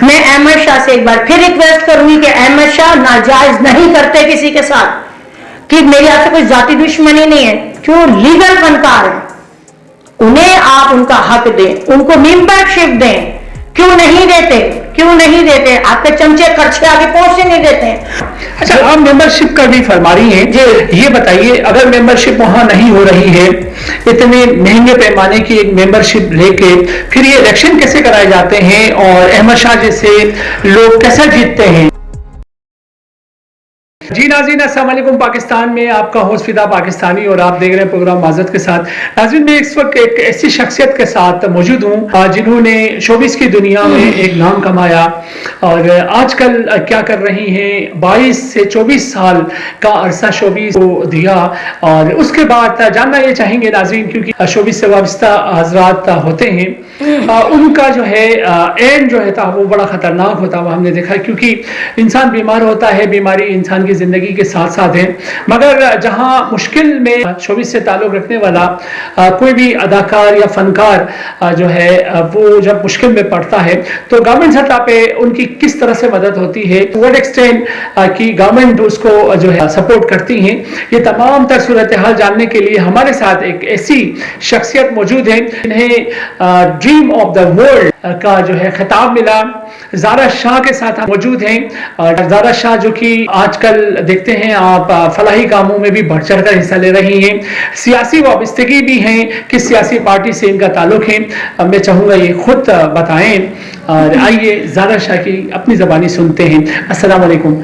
میں احمد شاہ سے ایک بار پھر ریکویسٹ کروں گی کہ احمد شاہ ناجائز نہیں کرتے کسی کے ساتھ، کہ میری آپ سے کوئی ذاتی دشمنی نہیں ہے، جو لیگل فنکار ہیں انہیں آپ ان کا حق دیں، ان کو ممبر شپ دیں. کیوں نہیں دیتے؟ کیوں نہیں دیتے؟ آپ کے چمچے کرچھے آگے پہنچنے نہیں دیتے ہیں. اچھا، آپ ممبرشپ کا بھی فرما رہی ہیں جی، یہ بتائیے اگر ممبرشپ وہاں نہیں ہو رہی ہے، اتنے مہنگے پیمانے کی ایک ممبرشپ لے کے پھر یہ الیکشن کیسے کرائے جاتے ہیں اور احمد شاہ جیسے لوگ کیسے جیتتے ہیں؟ جی ناظرین، السلام علیکم. پاکستان میں آپ کا ہوسٹ فدا پاکستانی اور آپ دیکھ رہے ہیں پروگرام معذرت کے ساتھ. ناظرین، میں اس وقت ایک ایسی شخصیت کے ساتھ موجود ہوں جنہوں نے شوبز کی دنیا میں ایک نام کمایا اور آج کل کیا کر رہی ہیں، 22 سے 24 سال کا عرصہ شوبز کو دیا. اور اس کے بعد جاننا یہ چاہیں گے ناظرین، کیونکہ شوبز سے وابستہ حضرات ہوتے ہیں، ان کا جو ہے اینڈ جو ہے وہ بڑا خطرناک ہوتا ہے. ہم نے دیکھا کیونکہ انسان بیمار ہوتا ہے، بیماری انسان کی زندگی کے ساتھ ساتھ ہے، مگر جہاں مشکل میں شوبز سے تعلق رکھنے والا کوئی بھی اداکار یا فنکار جو ہے وہ جب مشکل میں پڑتا ہے تو گورنمنٹ سطح پہ ان کی کس طرح سے مدد ہوتی ہے، وٹ ایکسٹینٹ کی گورنمنٹ اس کو جو ہے سپورٹ کرتی ہیں، یہ تمام تر صورتحال جاننے کے لیے ہمارے ساتھ ایک ایسی شخصیت موجود ہے جنہیں ڈریم آف دا ورلڈ کا جو ہے خطاب ملا. زارا شاہ کے ساتھ موجود ہیں. اور زارا شاہ جو کہ آج کل دیکھتے ہیں آپ فلاحی کاموں میں بھی بڑھ چڑھ کر حصہ لے رہی ہیں، سیاسی وابستگی بھی ہیں، کس سیاسی پارٹی سے ان کا تعلق ہے میں چاہوں گا یہ خود بتائیں. اور آئیے زارا شاہ کی اپنی زبانی سنتے ہیں. السلام علیکم.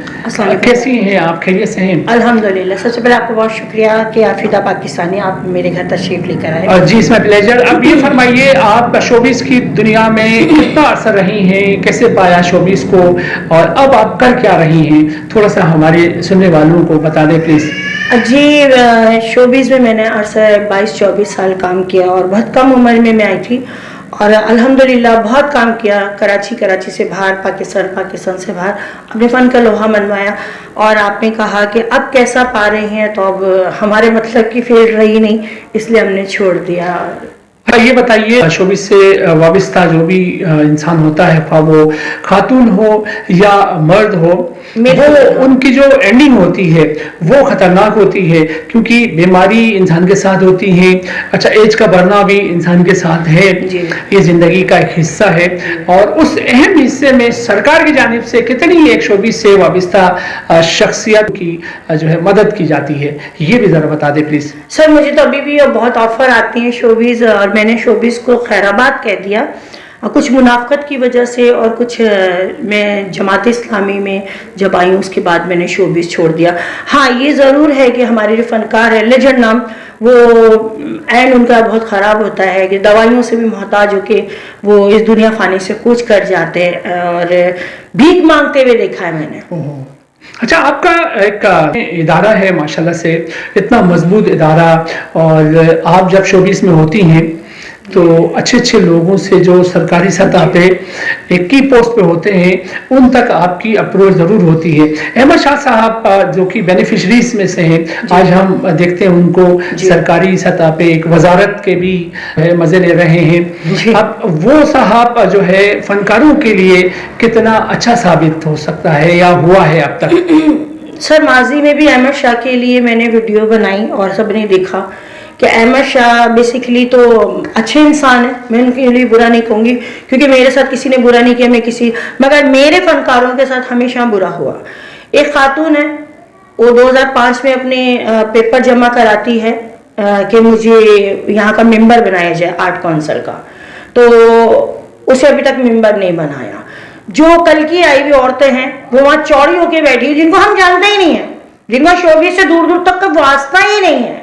کیسی ہیں آپ؟ خیریت سے ہیں؟ الحمدللہ. سب سے پہلے آپ کو بہت شکریہ کہ آپ فدا پاکستانی آپ میرے گھر تشریف لے کر آئے. جی، اس میں پلیجر. اب یہ فرمائیے آپ شوبز کی دنیا میں کتنا عرصہ رہی ہیں، کیسے پایا شوبز کو، اور اب آپ کر کیا رہی ہیں؟ تھوڑا سا ہمارے سننے والوں کو بتا دیں پلیز. جی، شوبز میں نے عرصہ 22-24 سال کام کیا اور بہت کم عمر میں آئی تھی اور الحمدللہ بہت کام کیا. کراچی سے باہر، پاکستان سے باہر اپنے فن کا لوہا منوایا. اور آپ نے کہا کہ اب کیسا پا رہے ہیں، تو اب ہمارے مطلب کی فیلڈ رہی نہیں، اس لیے ہم نے چھوڑ دیا. یہ بتائیے شوبز سے وابستہ جو بھی انسان ہوتا ہے، خواہ وہ خاتون ہو یا مرد ہو، وہ ان کی جو اینڈنگ ہوتی ہے وہ خطرناک ہوتی ہے، کیونکہ بیماری انسان کے ساتھ ہوتی ہے. اچھا، ایج کا بڑھنا بھی انسان کے ساتھ ہے، یہ زندگی کا ایک حصہ ہے. اور اس اہم حصے میں سرکار کی جانب سے کتنی ایک شوبز سے وابستہ شخصیت کی جو ہے مدد کی جاتی ہے، یہ بھی ذرا بتا دیں پلیز. سر، مجھے تو ابھی بھی بہت آفر آتی ہیں شوبز، اور میں نے شوبز کو خیرآباد کہہ دیا کچھ منافقت کی وجہ سے، اور کچھ میں جماعت اسلامی میں جب آئی ہوں اس کے بعد میں نے شوبز چھوڑ دیا. ہاں، یہ ضرور ہے کہ ہمارے جو فنکار ہیں لیجنڈ نام، وہ اینڈ ان کا بہت خراب ہوتا ہے کہ دوائیوں سے بھی محتاج ہو کے وہ اس دنیا فانی سے کوچ کر جاتے ہیں اور بھیک مانگتے ہوئے دیکھا ہے میں نے. اچھا، آپ کا ایک ادارہ ہے ماشاءاللہ سے، اتنا مضبوط ادارہ، اور آپ جب شوبز میں ہوتی ہیں تو اچھے لوگوں سے جو سرکاری سطح پہ ایک کی پوسٹ پہ ہوتے ہیں ان تک آپ کی اپروچ ضرور ہوتی ہے. احمد شاہ صاحب جو کہ بینیفیشریز میں سے ہیں، آج ہم دیکھتے ہیں ان کو سرکاری سطح پہ ایک وزارت کے بھی مزے لے رہے ہیں. اب وہ صاحب جو ہے فنکاروں کے لیے کتنا اچھا ثابت ہو سکتا ہے یا ہوا ہے اب تک؟ سر، ماضی میں بھی احمد شاہ کے لیے میں نے ویڈیو بنائی اور سب نے دیکھا کہ احمد شاہ بیسیکلی تو اچھے انسان ہیں، میں ان کے لیے برا نہیں کہوں گی کیونکہ میرے ساتھ کسی نے برا نہیں کیا، مگر میرے فنکاروں کے ساتھ ہمیشہ برا ہوا. ایک خاتون ہے، وہ 2005 میں اپنے پیپر جمع کراتی ہے کہ مجھے یہاں کا ممبر بنایا جائے آرٹ کونسل کا، تو اسے ابھی تک ممبر نہیں بنایا. جو کل کی آئی ہوئی عورتیں ہیں وہ وہاں چوڑی ہو کے بیٹھی ہیں، جن کو ہم جانتے ہی نہیں ہیں، جن کا شوبز سے دور دور تک کا واسطہ ہی نہیں ہے،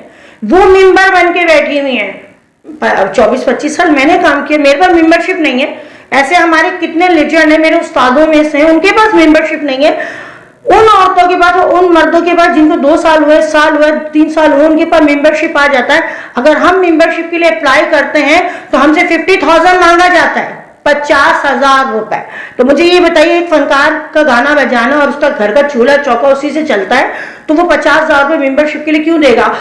وہ ممبر بن کے بیٹھی ہوئی ہیں. 24-25 سال میں نے کام کیا، میرے پاس ممبرشپ نہیں ہے. ایسے ہمارے کتنے لیجنڈ ہیں، میرے استادوں میں سے ہیں، ان کے پاس ممبرشپ نہیں ہے. ان عورتوں کے پاس، ان مردوں کے پاس جن کو 2 سال ہوئے، 3 سال ہوئے، ان کے پاس ممبرشپ آ جاتا ہے. اگر ہم ممبرشپ کے لیے اپلائی کرتے ہیں تو ہم سے 50,000 مانگا جاتا ہے، 50,000 روپے. تو مجھے یہ بتائیے، ایک فنکار کا گانا بجانا اور اس کا گھر کا چولہا چوکا اسی سے چلتا ہے، تو وہ 50,000 روپے ممبرشپ کے لیے کیوں دے گا؟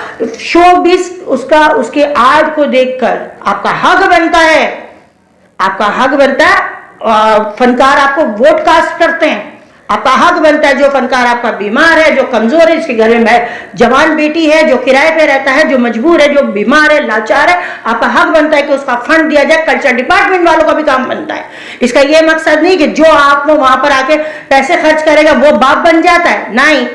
شوبز اس کے آرٹ کو دیکھ کر آپ کا حق بنتا ہے، آپ کا حق بنتا ہے फनकार आपको वोट कास्ट करते हैं, आपका हक बनता है, जो फनकार आपका बीमार है, जो कमजोर है, जिसके घर में जवान बेटी है, जो किराए पे रहता है, जो मजबूर है, जो बीमार है, लाचार है, आपका हक बनता है कि उसका फंड दिया जाए। कल्चर डिपार्टमेंट वालों का भी काम बनता है। इसका ये मकसद नहीं कि जो आप वहां पर आके पैसे खर्च करेगा वो बाप बन जाता है, नहीं,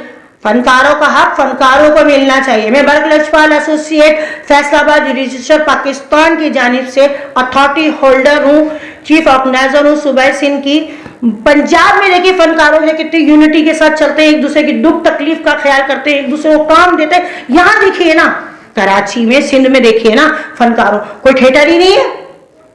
फनकारों का हक फनकारों को मिलना चाहिए। मैं बर्क लजपाल एसोसिएट फैसलाबाद रजिस्टर पाकिस्तान की जानिब से अथॉरिटी होल्डर हूँ, चीफ ऑर्गेनाइजर हूँ सूबा सिंध की। पंजाब में देखिए फनकारों ने कितनी यूनिटी के साथ चलते हैं, एक दूसरे की दुख तकलीफ का ख्याल करते हैं, एक दूसरे को काम देते हैं। यहाँ देखिए ना, कराची में, सिंध में देखिए ना, फनकारों कोई थिएटर ही नहीं है,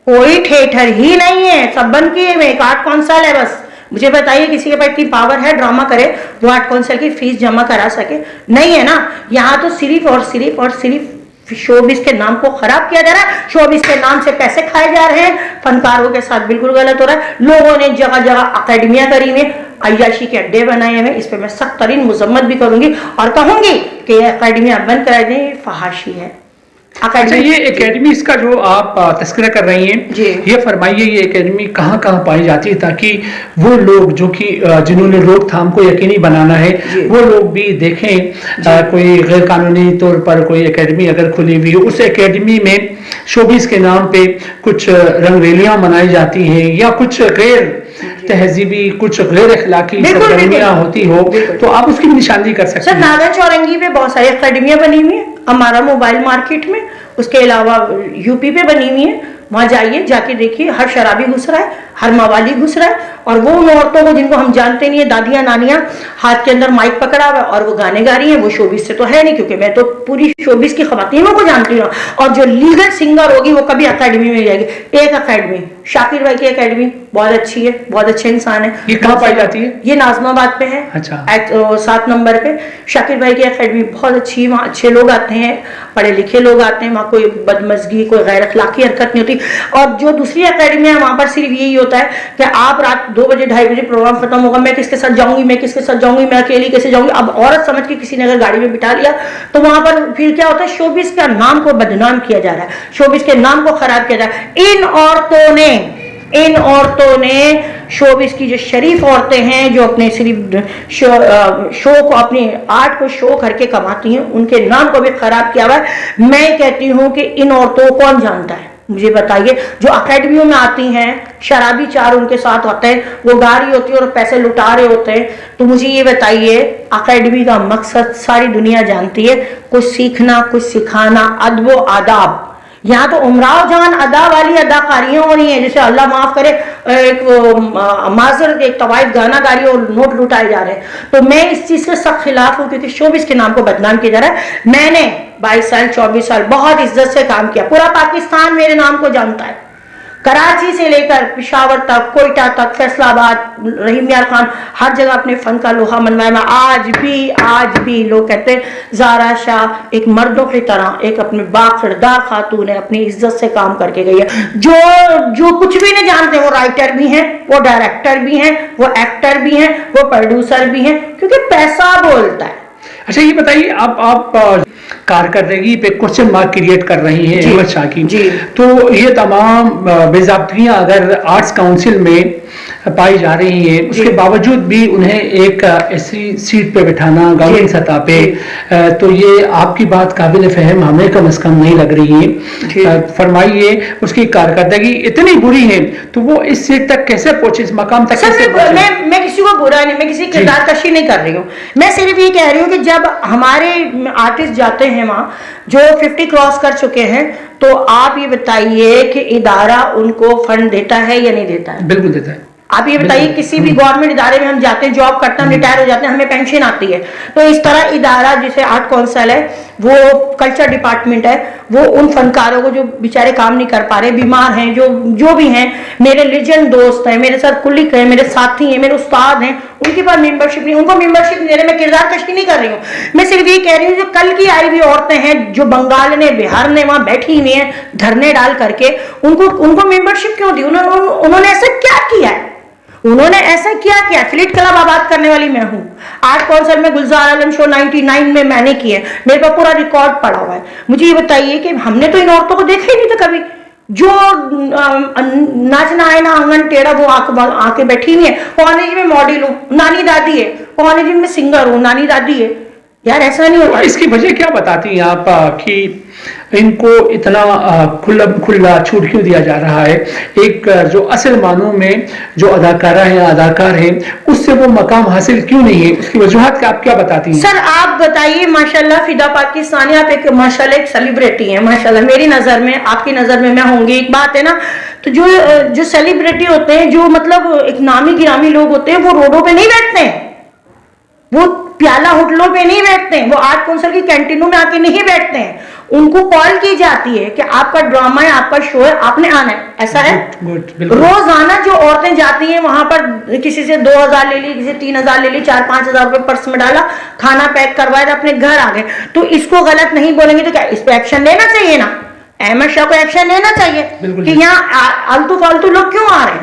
कोई थिएटर ही नहीं है, सब बंद किए हुए। एक आर्ट काउंसिल है बस। मुझे बताइए किसी के पास इतनी पावर है ड्रामा करे, वो आर्ट काउंसिल की फीस जमा करा सके? नहीं है ना। यहाँ तो सिर्फ शोबिस के नाम को खराब किया जा रहा है, शोबिस के नाम से पैसे खाए जा रहे हैं, फनकारों के साथ बिल्कुल गलत हो रहा है। लोगों ने जगह जगह अकेडमियां करी हुई, अय्याशी के अड्डे बनाए हैं। इस पर मैं सख्त तरीन मजम्मत भी करूंगी और कहूंगी कि ये अकेडमियां बंद करा दें, ये फहाशी है। अच्छा, ये एकेडमी इसका जो आप तस्करा कर रही हैं, ये फरमाइए ये एकेडमी कहाँ कहाँ पाई जाती है, ताकि वो लोग जो कि जिन्होंने रोकथाम को यकीनी बनाना है वो लोग भी देखें। कोई गैर कानूनी तौर पर कोई एकेडमी अगर खुली हुई हो, उस एकेडमी में शोबिस के नाम पे कुछ रंगरेलियां मनाई जाती हैं या कुछ गैर तहजीबी, कुछ गैर अखलाकी सरगर्मियां होती हो, तो आप उसकी निशानदी कर सकते हैं। नागा चौरंगी पे बहुत सारी अकेडमियां बनी हुई है, हमारा मोबाइल मार्केट में, उसके अलावा यूपी पे बनी हुई है। वहां जाइए, जाके देखिए, हर शराबी घुस रहा है, हर मवाली घुस रहा है, और वो उन औरतों को जिनको हम जानते नहीं है, दादियां नानियां, हाथ के अंदर माइक पकड़ा हुआ और वो गाने गा रही हैं। वो शोबिस से तो है नहीं, क्योंकि मैं तो पूरी शोबिस की खवातीनों को जानती हूँ, और जो लीगल सिंगर होगी वो कभी अकेडमी में जाएगी। एक अकेडमी, शाकिर भाई की अकेडमी बहुत अच्छी है, बहुत अच्छे इंसान है। ये कहाँ पाई जाती है? ये नाजमाबाद पे है। अच्छा। 7 नंबर पे शाकिर भाई की अकेडमी बहुत अच्छी है, वहाँ अच्छे लोग आते हैं, पढ़े लिखे लोग आते हैं, वहाँ कोई बदमजगी, कोई गैर अखलाकी हरकत नहीं होती। और जो दूसरी अकेडमी है वहां पर सिर्फ यही होता है कि आप रात 2 बजे 2:30 बजे प्रोग्राम खत्म होगा, मैं किसके साथ जाऊंगी, मैं किसके साथ जाऊंगी, मैं अकेली कैसे जाऊंगी। अब औरत समझ के किसी ने अगर गाड़ी में बिठा लिया तो वहां पर फिर क्या होता है, शोबिस का नाम को बदनाम किया जा रहा है, शोबिस के नाम को खराब किया जा रहा है। इन औरतों ने शोबिस की जो शरीफ औरतें हैं, जो अपने सिर्फ शो को, अपनी आर्ट को शो करके कमाती हैं, उनके नाम को भी खराब किया हुआ है। मैं कहती हूं कि इन औरतों को कौन जानता है, मुझे बताइए। जो अकेडमियों में आती हैं, शराबी चार उनके साथ होते हैं, वो गा रही होती है और पैसे लुटा रहे होते हैं। तो मुझे ये बताइए, अकेडमी का मकसद सारी दुनिया जानती है, कुछ सीखना, कुछ सिखाना, अदब व आदाब। यहाँ तो उमराव जान अदा वाली अदाकारियां हो रही हैं, जैसे अल्लाह माफ करे, एक माजर एक तवाइफ गाना गा रही है और नोट लुटाए जा रहे हैं। तो मैं इस चीज के सख्त खिलाफ हूँ, क्योंकि शोबिस के नाम को बदनाम किया जा रहा है। मैंने 22 साल 24 साल बहुत इज्जत से काम किया, पूरा पाकिस्तान मेरे नाम को जानता है, कराची से लेकर पिशावर तक, कोयटा तक, फैसलाबाद, रहीम यार खान, हर जगह अपने फन का लोहा मनवाया। मैं आज भी लोग कहते हैं ज़ारा शाह एक मर्दों की तरह, एक अपने बाकिरदार खातून है, अपनी इज्जत से काम करके गई है। जो कुछ भी नहीं जानते, वो राइटर भी हैं, वो डायरेक्टर भी हैं, वो एक्टर भी हैं, वो प्रोड्यूसर भी हैं, क्योंकि पैसा बोलता है। अच्छा, ये बताइए, आप कारकर्दगी पे क्वेश्चन मार्क क्रिएट कर रही हैं अहमद शाह की, तो ये तमाम बेज़ाब्तियां अगर आर्ट्स काउंसिल में पाई जा रही है, उसके बावजूद भी उन्हें एक ऐसी सीट पे बिठाना गवर्नमेंट सतह पे, तो ये आपकी बात काबिल फहम हमें कम से कम नहीं लग रही है। फरमाइए, उसकी कारकर्दगी इतनी बुरी है तो वो इस सीट तक कैसे पहुंचे, इस मकाम तक कैसे पहुंचे? मैं किसी को बुरा नहीं, मैं किसी किरदार कशी नहीं कर रही हूँ। मैं सिर्फ ये कह रही हूँ कि जब हमारे आर्टिस्ट जाते हैं वहाँ, जो 50 क्रॉस कर चुके हैं, तो आप ये बताइए कि इदारा उनको फंड देता है या नहीं देता है? बिल्कुल देता है। आप ये बताइए, किसी भी गवर्नमेंट इदारे में हम जाते हैं, जॉब करते हैं, हम रिटायर हो जाते हैं, हमें पेंशन आती है। तो इस तरह इदारा जैसे आर्ट काउंसिल है, वो कल्चर डिपार्टमेंट है, वो उन फनकारों को जो बेचारे काम नहीं कर पा रहे, बीमार हैं, जो भी हैं, मेरे लेजेंड दोस्त हैं, मेरे साथ कुलिक हैं, मेरे साथी हैं, मेरे उस्ताद हैं, उनके पास मेंबरशिप नहीं, उनको मेंबरशिप नहीं दे रहे। मैं किरदार कशी नहीं कर रही हूँ, मैं सिर्फ ये कह रही हूँ जो कल की आई हुई औरतें हैं, जो बंगाल ने, बिहार ने वहां बैठी हुई हैं धरने डाल करके, उनको मेंबरशिप क्यों दी? उन्होंने ऐसा क्या किया है? उन्होंने ऐसा क्या किया? एथलीट क्लब आबाद करने वाली मैं हूँ। आर्ट काउंसिल में गुलजार आलम शो 99 में मैंने किए, मेरे पास पूरा रिकॉर्ड पड़ा हुआ है। मुझे ये बताइए कि हमने तो इन औरतों को देखा ही नहीं था कभी। जो नाचना है ना आंगन टेढ़ा वो आके बैठी हुई है, पौने जी में मॉडल हूँ, नानी दादी है, पौने जी में सिंगर हूँ, नानी दादी है। यार ऐसा नहीं होता। इसकी वजह क्या बताती हैं आप कि इनको इतना खुला छूट क्यों दिया जा रहा है? एक जो असल मानों में जो अदाकारा हैं, अदाकार हैं, उससे वो मकाम हासिल क्यों नहीं है? उसकी वजूहत आप क्या बताती हैं? सर आप बताइए, माशाल्लाह फिदा पाकिस्तानी, आप एक माशाल्लाह एक सेलिब्रिटी हैं, माशाल्लाह मेरी नजर में, आपकी नजर में मैं होंगी। एक बात है ना, तो जो सेलिब्रिटी होते हैं, जो मतलब एक नामी गिरामी लोग होते हैं, वो रोडों पे नहीं बैठते हैं, वो प्याला होटलों पे नहीं बैठते हैं, वो आर्ट काउंसिल की कैंटीनों में आके नहीं बैठते हैं। उनको कॉल की जाती है कि आपका ड्रामा है, आपका शो है, आपने आना है। ऐसा है। रोजाना जो औरतें जाती हैं वहां पर, किसी से 2000 ले ली, किसी से 3000 ले ली, 4-5 हजार रुपए पर्स में डाला, खाना पैक करवाया, अपने घर आ गए। तो इसको गलत नहीं बोलेंगे तो क्या इस पे एक्शन लेना चाहिए ना? अहमद शाह को एक्शन लेना चाहिए कि यहाँ आलतू फालतू लोग क्यों आ रहे हैं।